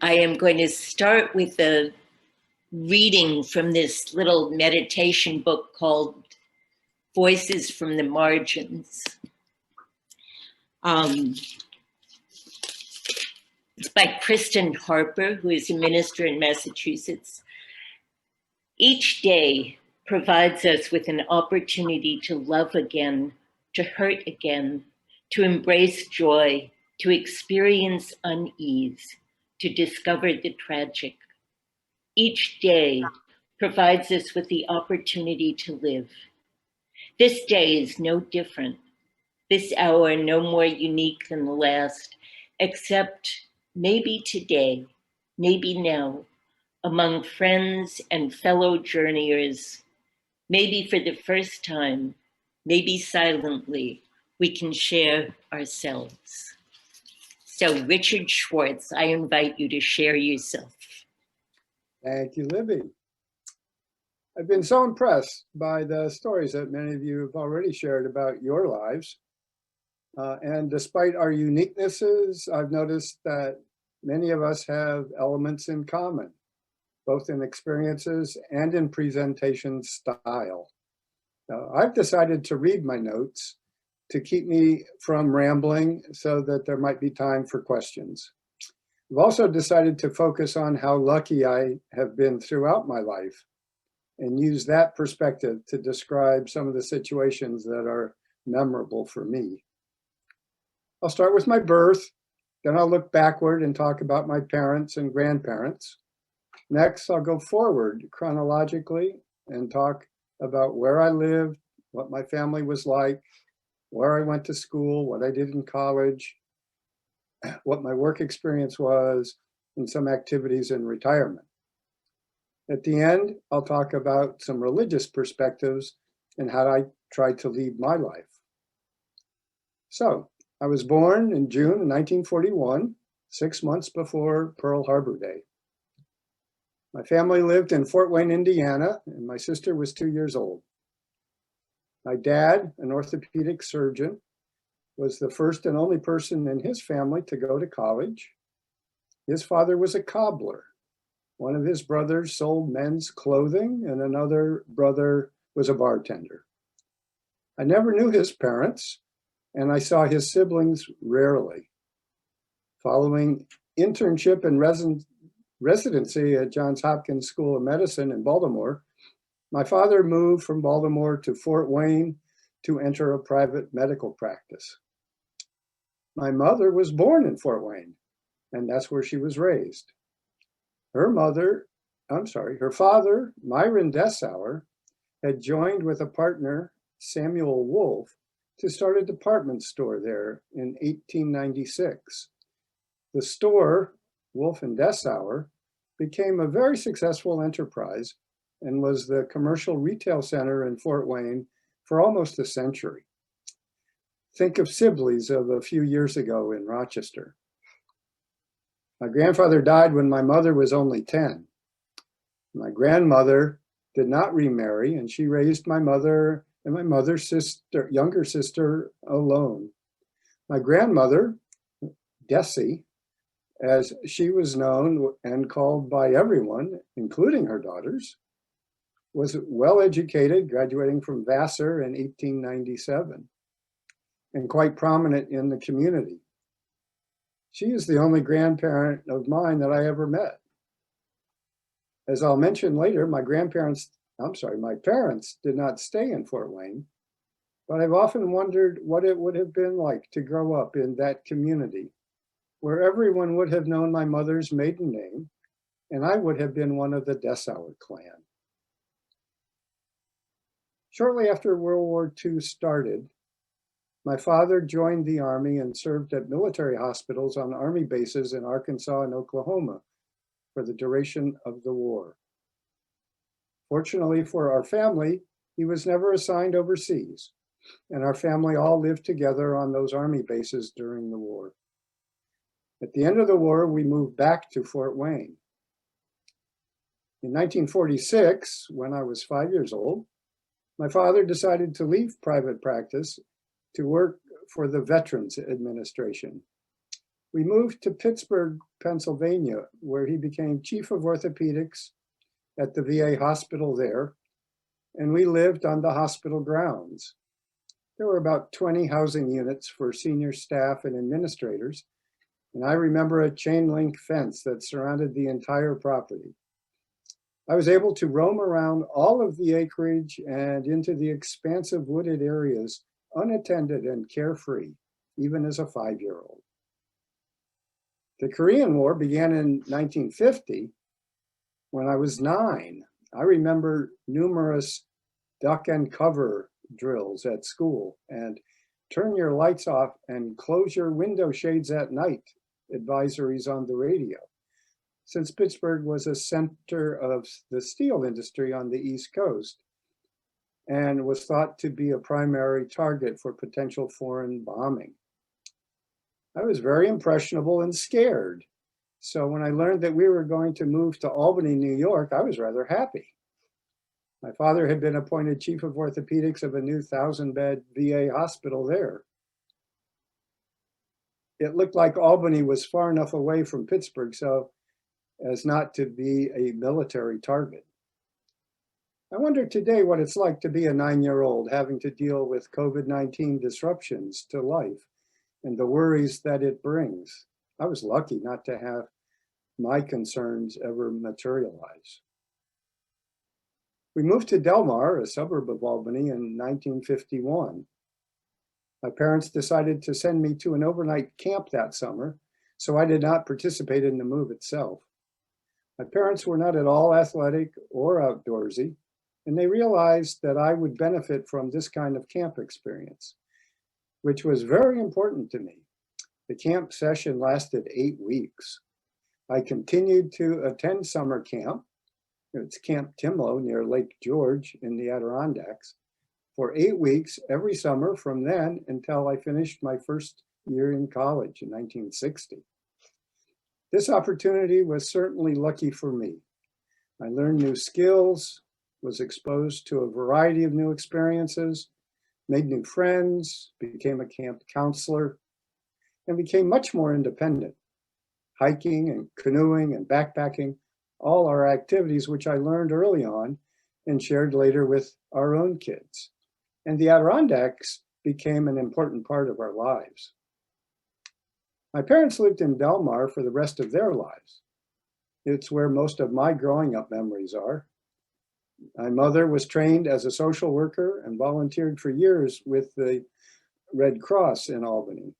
I am going to start with a reading from this little meditation book called Voices from the Margins. It's by Kristen Harper, who is a minister in Massachusetts. Each day provides us with an opportunity to love again, to hurt again, to embrace joy, to experience unease, to discover the tragic. Each day provides us with the opportunity to live. This day is no different. This hour no more unique than the last, except maybe today, maybe now, among friends and fellow journeyers, maybe for the first time, maybe silently, we can share ourselves. So Richard Schwartz, I invite you to share yourself. Thank you, Libby. I've been so impressed by the stories that many of you have already shared about your lives. And despite our uniquenesses, I've noticed that many of us have elements in common, both in experiences and in presentation style. I've decided to read my notes to keep me from rambling so that there might be time for questions. I've also decided to focus on how lucky I have been throughout my life and use that perspective to describe some of the situations that are memorable for me. I'll start with my birth, then I'll look backward and talk about my parents and grandparents. Next, I'll go forward chronologically and talk about where I lived, what my family was like, where I went to school, what I did in college, what my work experience was, and some activities in retirement. At the end, I'll talk about some religious perspectives and how I tried to lead my life. So, I was born in June 1941, 6 months before Pearl Harbor Day. My family lived in Fort Wayne, Indiana, and my sister was 2 years old. My dad, an orthopedic surgeon, was the first and only person in his family to go to college. His father was a cobbler. One of his brothers sold men's clothing, and another brother was a bartender. I never knew his parents, and I saw his siblings rarely. Following internship and residency at Johns Hopkins School of Medicine in Baltimore, my father moved from Baltimore to Fort Wayne to enter a private medical practice. My mother was born in Fort Wayne, and that's where she was raised. Her father, Myron Dessauer, had joined with a partner, Samuel Wolfe, to start a department store there in 1896. The store, Wolfe and Dessauer, became a very successful enterprise and was the commercial retail center in Fort Wayne for almost a century. Think of Sibley's of a few years ago in Rochester. My grandfather died when my mother was only 10. My grandmother did not remarry, and she raised my mother and my mother's younger sister alone. My grandmother, Desi, as she was known and called by everyone, including her daughters, was well educated, graduating from Vassar in 1897, and quite prominent in the community. She is the only grandparent of mine that I ever met. As I'll mention later, my parents did not stay in Fort Wayne, but I've often wondered what it would have been like to grow up in that community, where everyone would have known my mother's maiden name, and I would have been one of the Dessauer clan. Shortly after World War II started, my father joined the Army and served at military hospitals on Army bases in Arkansas and Oklahoma for the duration of the war. Fortunately for our family, he was never assigned overseas, and our family all lived together on those Army bases during the war. At the end of the war, we moved back to Fort Wayne. In 1946, when I was 5 years old, my father decided to leave private practice to work for the Veterans Administration. We moved to Pittsburgh, Pennsylvania, where he became chief of orthopedics at the VA hospital there, and we lived on the hospital grounds. There were about 20 housing units for senior staff and administrators, and I remember a chain link fence that surrounded the entire property. I was able to roam around all of the acreage and into the expansive wooded areas unattended and carefree, even as a 5-year-old. The Korean War began in 1950 when I was 9. I remember numerous duck and cover drills at school and turn your lights off and close your window shades at night advisories on the radio, since Pittsburgh was a center of the steel industry on the East Coast and was thought to be a primary target for potential foreign bombing. I was very impressionable and scared. So when I learned that we were going to move to Albany, New York, I was rather happy. My father had been appointed chief of orthopedics of a new 1,000-bed VA hospital there. It looked like Albany was far enough away from Pittsburgh so as not to be a military target. I wonder today what it's like to be a 9-year-old having to deal with COVID-19 disruptions to life and the worries that it brings. I was lucky not to have my concerns ever materialize. We moved to Delmar, a suburb of Albany, in 1951. My parents decided to send me to an overnight camp that summer, so I did not participate in the move itself. My parents were not at all athletic or outdoorsy, and they realized that I would benefit from this kind of camp experience, which was very important to me. The camp session lasted 8 weeks. I continued to attend summer camp. It's Camp Timlow near Lake George in the Adirondacks for 8 weeks every summer from then until I finished my first year in college in 1960. This opportunity was certainly lucky for me. I learned new skills, was exposed to a variety of new experiences, made new friends, became a camp counselor, and became much more independent. Hiking and canoeing and backpacking, all are activities which I learned early on and shared later with our own kids. And the Adirondacks became an important part of our lives. My parents lived in Delmar for the rest of their lives. It's where most of my growing up memories are. My mother was trained as a social worker and volunteered for years with the Red Cross in Albany.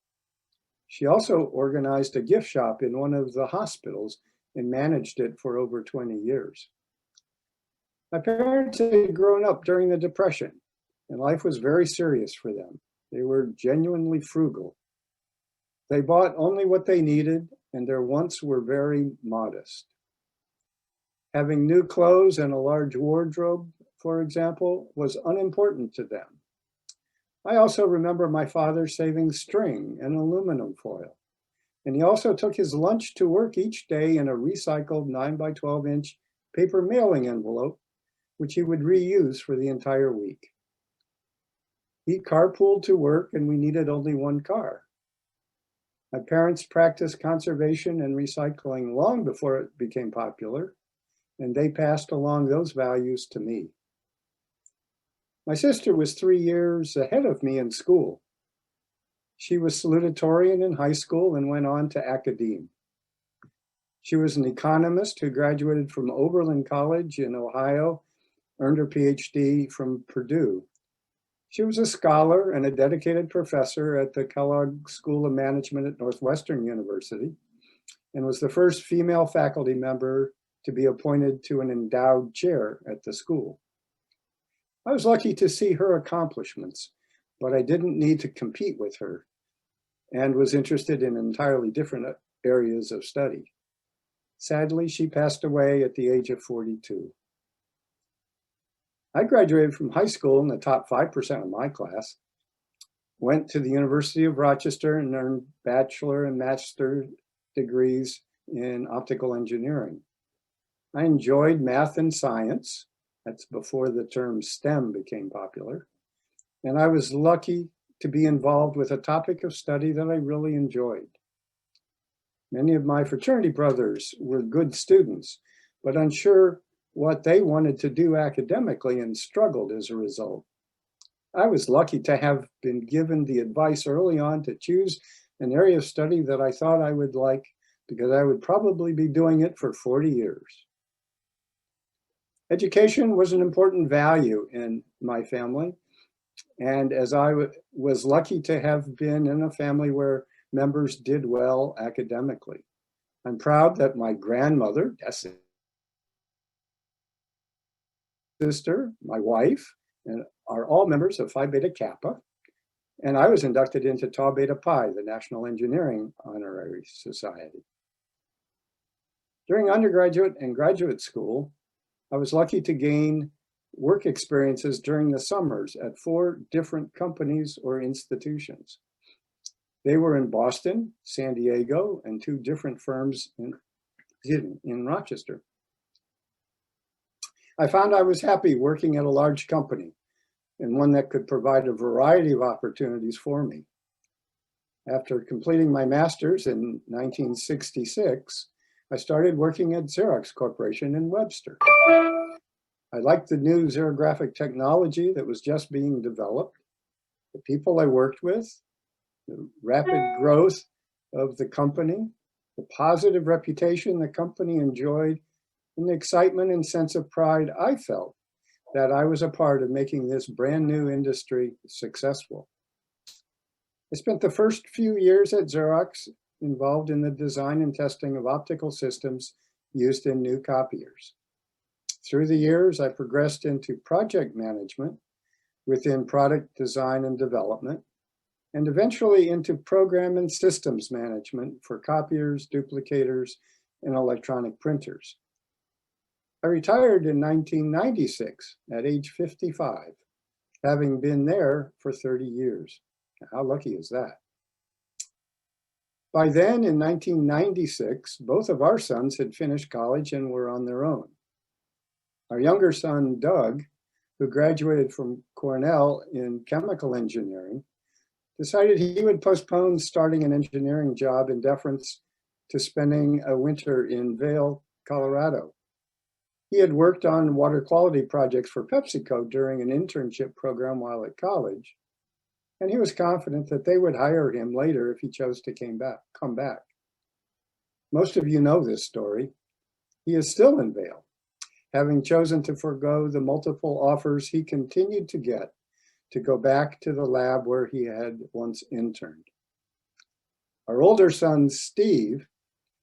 She also organized a gift shop in one of the hospitals and managed it for over 20 years. My parents had grown up during the Depression, and life was very serious for them. They were genuinely frugal. They bought only what they needed, and their wants were very modest. Having new clothes and a large wardrobe, for example, was unimportant to them. I also remember my father saving string and aluminum foil. And he also took his lunch to work each day in a recycled 9 by 12-inch paper mailing envelope, which he would reuse for the entire week. He carpooled to work and we needed only one car. My parents practiced conservation and recycling long before it became popular, and they passed along those values to me. My sister was 3 years ahead of me in school. She was salutatorian in high school and went on to academe. She was an economist who graduated from Oberlin College in Ohio, earned her PhD from Purdue. She was a scholar and a dedicated professor at the Kellogg School of Management at Northwestern University, and was the first female faculty member to be appointed to an endowed chair at the school. I was lucky to see her accomplishments, but I didn't need to compete with her and was interested in entirely different areas of study. Sadly, she passed away at the age of 42. I graduated from high school in the top 5% of my class, went to the University of Rochester and earned bachelor and master degrees in optical engineering. I enjoyed math and science. That's before the term STEM became popular. And I was lucky to be involved with a topic of study that I really enjoyed. Many of my fraternity brothers were good students, but unsure what they wanted to do academically and struggled as a result. I was lucky to have been given the advice early on to choose an area of study that I thought I would like because I would probably be doing it for 40 years. Education was an important value in my family, and as I was lucky to have been in a family where members did well academically. I'm proud that my grandmother, sister, my wife, and are all members of Phi Beta Kappa, and I was inducted into Tau Beta Pi, the National Engineering Honorary Society. During undergraduate and graduate school, I was lucky to gain work experiences during the summers at 4 different companies or institutions. They were in Boston, San Diego, and 2 different firms in Rochester. I found I was happy working at a large company and one that could provide a variety of opportunities for me. After completing my master's in 1966, I started working at Xerox Corporation in Webster. I liked the new xerographic technology that was just being developed, the people I worked with, the rapid growth of the company, the positive reputation the company enjoyed, and the excitement and sense of pride I felt that I was a part of making this brand new industry successful. I spent the first few years at Xerox involved in the design and testing of optical systems used in new copiers. Through the years, I progressed into project management within product design and development, and eventually into program and systems management for copiers, duplicators, and electronic printers. I retired in 1996 at age 55, having been there for 30 years. How lucky is that? By then, in 1996, both of our sons had finished college and were on their own. Our younger son, Doug, who graduated from Cornell in chemical engineering, decided he would postpone starting an engineering job in deference to spending a winter in Vail, Colorado. He had worked on water quality projects for PepsiCo during an internship program while at college, and he was confident that they would hire him later if he chose to come back. Most of you know this story. He is still in Vail, having chosen to forego the multiple offers he continued to get to go back to the lab where he had once interned. Our older son, Steve,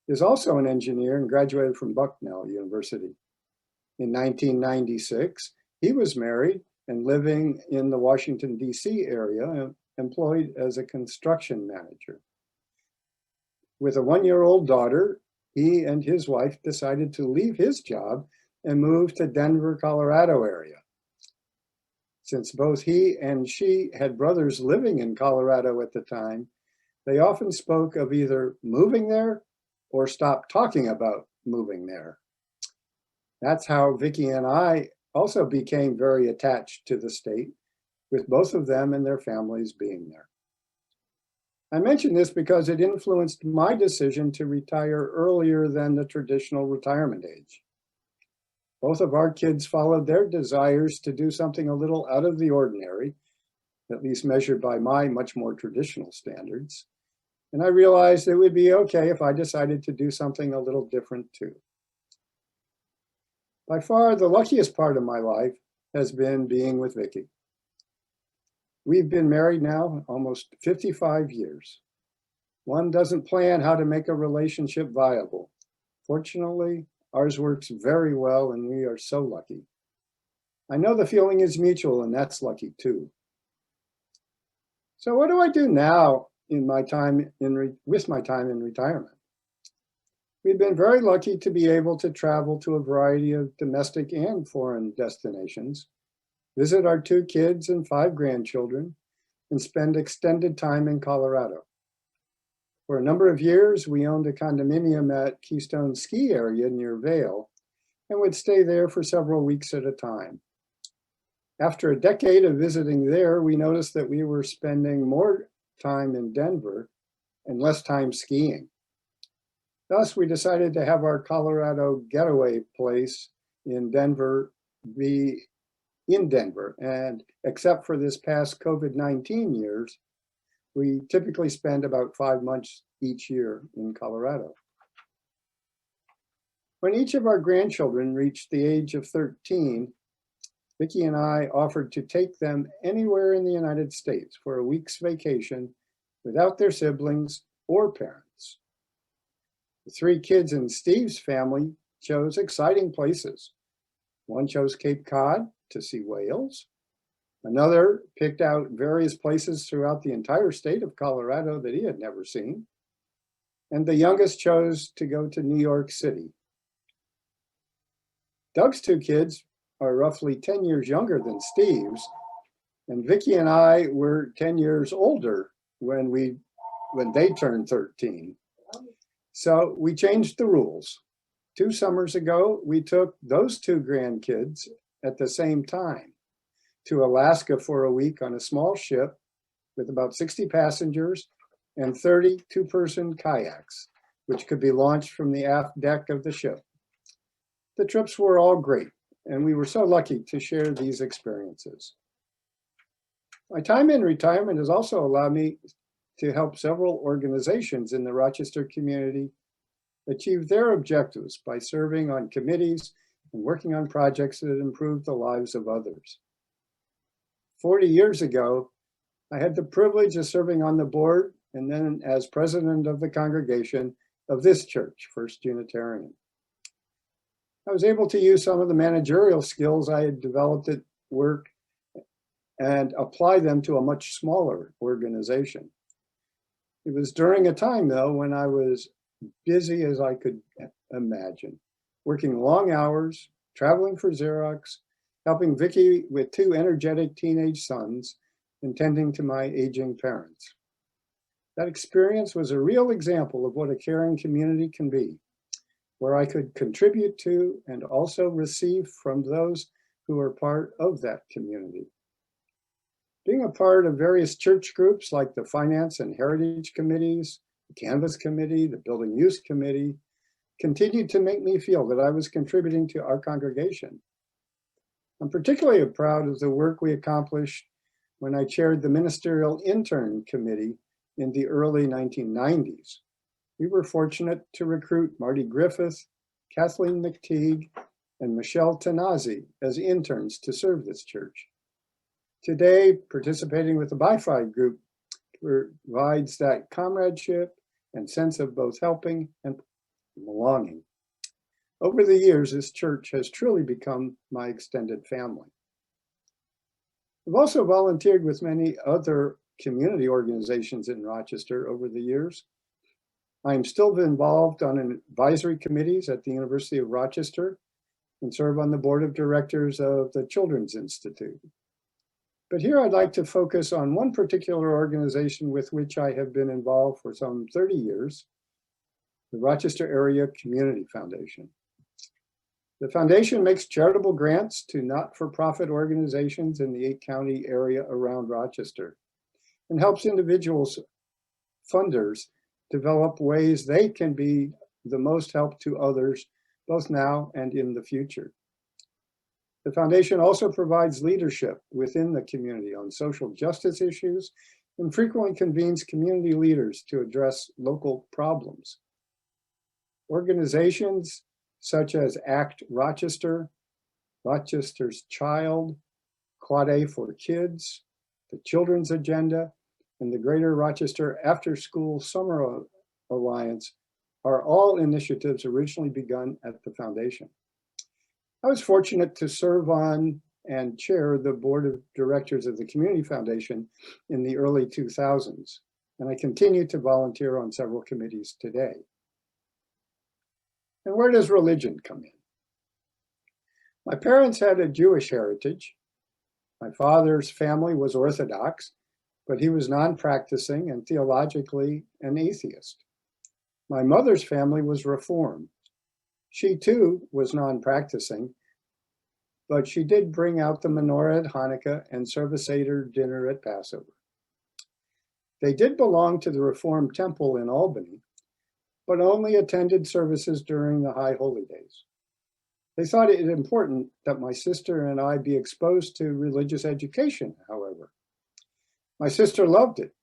is also an engineer and graduated from Bucknell University. In 1996, he was married and living in the Washington, D.C. area, employed as a construction manager. With a 1-year-old daughter, he and his wife decided to leave his job and move to Denver, Colorado area. Since both he and she had brothers living in Colorado at the time, they often spoke of either moving there or stopped talking about moving there. That's how Vicki and I also became very attached to the state, with both of them and their families being there. I mention this because it influenced my decision to retire earlier than the traditional retirement age. Both of our kids followed their desires to do something a little out of the ordinary, at least measured by my much more traditional standards. And I realized it would be okay if I decided to do something a little different too. By far, the luckiest part of my life has been being with Vicki. We've been married now almost 55 years. One doesn't plan how to make a relationship viable. Fortunately, ours works very well and we are so lucky. I know the feeling is mutual and that's lucky too. So what do I do now with my time in retirement? We've been very lucky to be able to travel to a variety of domestic and foreign destinations, visit our 2 kids and 5 grandchildren, and spend extended time in Colorado. For a number of years, we owned a condominium at Keystone Ski Area near Vail and would stay there for several weeks at a time. After a decade of visiting there, we noticed that we were spending more time in Denver and less time skiing. Thus, we decided to have our Colorado getaway place in Denver be in Denver. And except for this past COVID-19 years, we typically spend about 5 months each year in Colorado. When each of our grandchildren reached the age of 13, Vicki and I offered to take them anywhere in the United States for a week's vacation without their siblings or parents. The 3 kids in Steve's family chose exciting places. One chose Cape Cod to see whales. Another picked out various places throughout the entire state of Colorado that he had never seen. And the youngest chose to go to New York City. Doug's 2 kids are roughly 10 years younger than Steve's, and Vicki and I were 10 years older when they turned 13. So we changed the rules. 2 summers ago, we took those 2 grandkids at the same time to Alaska for a week on a small ship with about 60 passengers and 30 2-person kayaks, which could be launched from the aft deck of the ship. The trips were all great, and we were so lucky to share these experiences. My time in retirement has also allowed me to help several organizations in the Rochester community achieve their objectives by serving on committees and working on projects that improve the lives of others. 40 years ago, I had the privilege of serving on the board and then as president of the congregation of this church, First Unitarian. I was able to use some of the managerial skills I had developed at work and apply them to a much smaller organization. It was during a time, though, when I was busy as I could imagine, working long hours, traveling for Xerox, helping Vicki with 2 energetic teenage sons, and tending to my aging parents. That experience was a real example of what a caring community can be, where I could contribute to and also receive from those who are part of that community. Being a part of various church groups like the Finance and Heritage Committees, the Canvas Committee, the Building Use Committee, continued to make me feel that I was contributing to our congregation. I'm particularly proud of the work we accomplished when I chaired the Ministerial Intern Committee in the early 1990s. We were fortunate to recruit Marty Griffith, Kathleen McTeague, and Michelle Tanazi as interns to serve this church. Today, participating with the Bi-Fi group provides that comradeship and sense of both helping and belonging. Over the years, this church has truly become my extended family. I've also volunteered with many other community organizations in Rochester over the years. I am still involved on advisory committees at the University of Rochester and serve on the board of directors of the Children's Institute. But here I'd like to focus on one particular organization with which I have been involved for some 30 years, the Rochester Area Community Foundation. The foundation makes charitable grants to not-for-profit organizations in the 8-county area around Rochester and helps individuals, funders, develop ways they can be the most help to others, both now and in the future. The foundation also provides leadership within the community on social justice issues and frequently convenes community leaders to address local problems. Organizations such as ACT Rochester, Rochester's Child, Quad A for Kids, the Children's Agenda, and the Greater Rochester After School Summer Alliance are all initiatives originally begun at the foundation. I was fortunate to serve on and chair the board of directors of the Community Foundation in the early 2000s, and I continue to volunteer on several committees today. And where does religion come in? My parents had a Jewish heritage. My father's family was Orthodox, but he was non-practicing and theologically an atheist. My mother's family was Reformed. She too was non-practicing, but she did bring out the menorah at Hanukkah and serve a Seder dinner at Passover. They did belong to the Reformed Temple in Albany, but only attended services during the high holy days. They thought it important that my sister and I be exposed to religious education, however. My sister loved it.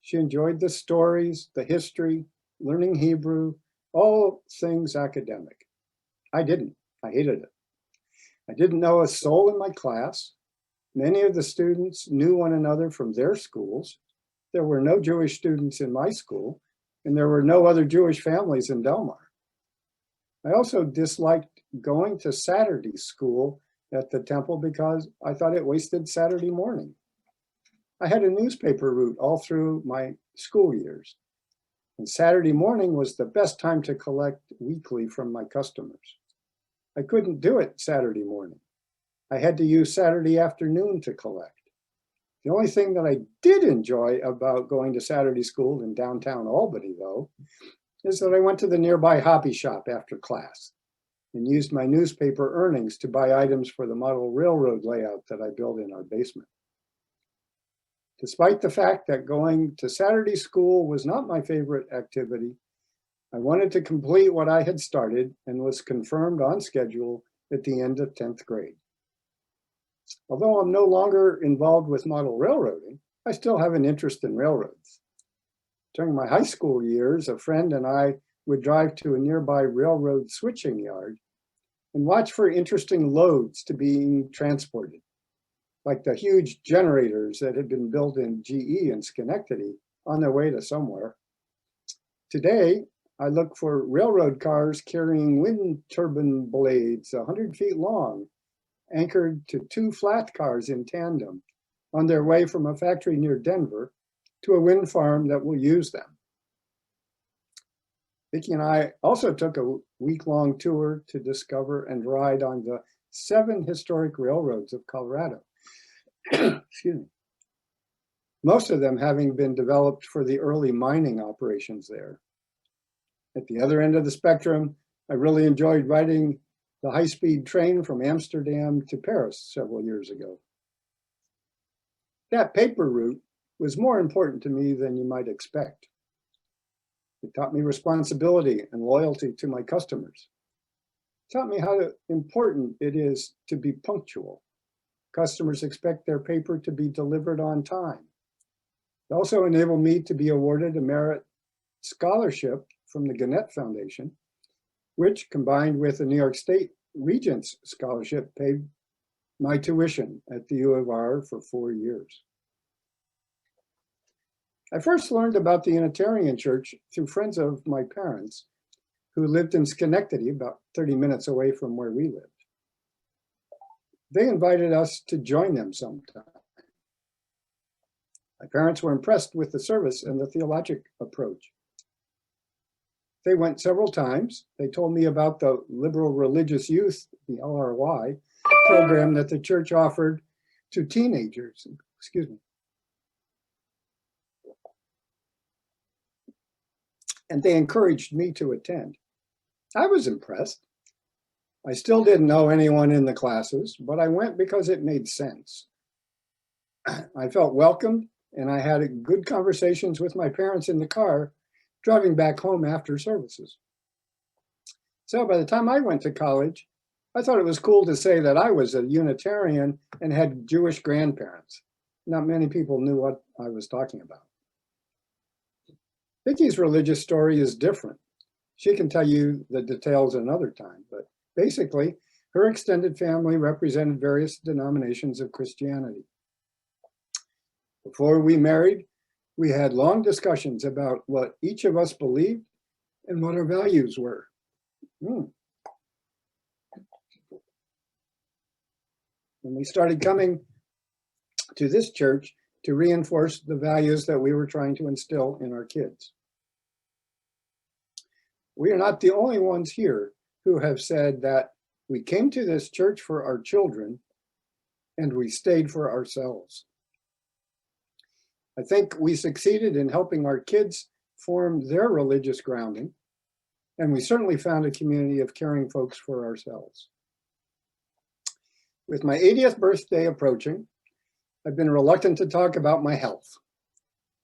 She enjoyed the stories, the history, learning Hebrew, all things academic. I didn't. I hated it. I didn't know a soul in my class. Many of the students knew one another from their schools. There were no Jewish students in my school, and there were no other Jewish families in Delmar. I also disliked going to Saturday school at the temple because I thought it wasted Saturday morning. I had a newspaper route all through my school years, and Saturday morning was the best time to collect weekly from my customers. I couldn't do it Saturday morning. I had to use Saturday afternoon to collect. The only thing that I did enjoy about going to Saturday school in downtown Albany, though, is that I went to the nearby hobby shop after class and used my newspaper earnings to buy items for the model railroad layout that I built in our basement. Despite the fact that going to Saturday school was not my favorite activity, I wanted to complete what I had started and was confirmed on schedule at the end of 10th grade. Although I'm no longer involved with model railroading, I still have an interest in railroads. During my high school years, a friend and I would drive to a nearby railroad switching yard and watch for interesting loads to being transported, like the huge generators that had been built in GE in Schenectady on their way to somewhere. Today, I look for railroad cars carrying wind turbine blades 100 feet long, anchored to two flat cars in tandem on their way from a factory near Denver to a wind farm that will use them. Vicki and I also took a week-long tour to discover and ride on the 7 historic railroads of Colorado. Excuse me. Most of them having been developed for the early mining operations there. At the other end of the spectrum, I really enjoyed riding the high-speed train from Amsterdam to Paris several years ago. That paper route was more important to me than you might expect. It taught me responsibility and loyalty to my customers. It taught me how important it is to be punctual. Customers expect their paper to be delivered on time. It also enabled me to be awarded a merit scholarship from the Gannett Foundation, which, combined with the New York State Regents Scholarship, paid my tuition at the U of R for 4 years. I first learned about the Unitarian Church through friends of my parents who lived in Schenectady, about 30 minutes away from where we lived. They invited us to join them sometime. My parents were impressed with the service and the theologic approach. They went several times. They told me about the Liberal Religious Youth, the LRY, program that the church offered to teenagers. Excuse me. And they encouraged me to attend. I was impressed. I still didn't know anyone in the classes, but I went because it made sense. I felt welcomed, and I had good conversations with my parents in the car driving back home after services. So by the time I went to college, I thought it was cool to say that I was a Unitarian and had Jewish grandparents. Not many people knew what I was talking about. Vicki's religious story is different. She can tell you the details another time, but basically, her extended family represented various denominations of Christianity. Before we married, we had long discussions about what each of us believed and what our values were. And we started coming to this church to reinforce the values that we were trying to instill in our kids. We are not the only ones here who have said that we came to this church for our children and we stayed for ourselves. I think we succeeded in helping our kids form their religious grounding, and we certainly found a community of caring folks for ourselves. With my 80th birthday approaching, I've been reluctant to talk about my health,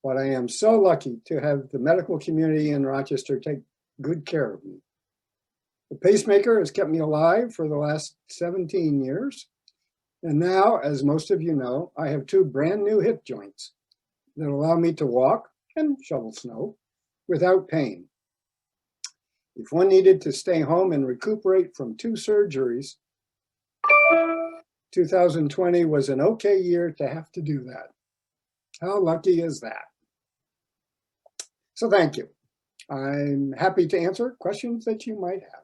but I am so lucky to have the medical community in Rochester take good care of me. The pacemaker has kept me alive for the last 17 years. And now, as most of you know, I have 2 brand new hip joints that allow me to walk and shovel snow without pain. If one needed to stay home and recuperate from 2 surgeries, 2020 was an okay year to have to do that. How lucky is that? So thank you. I'm happy to answer questions that you might have.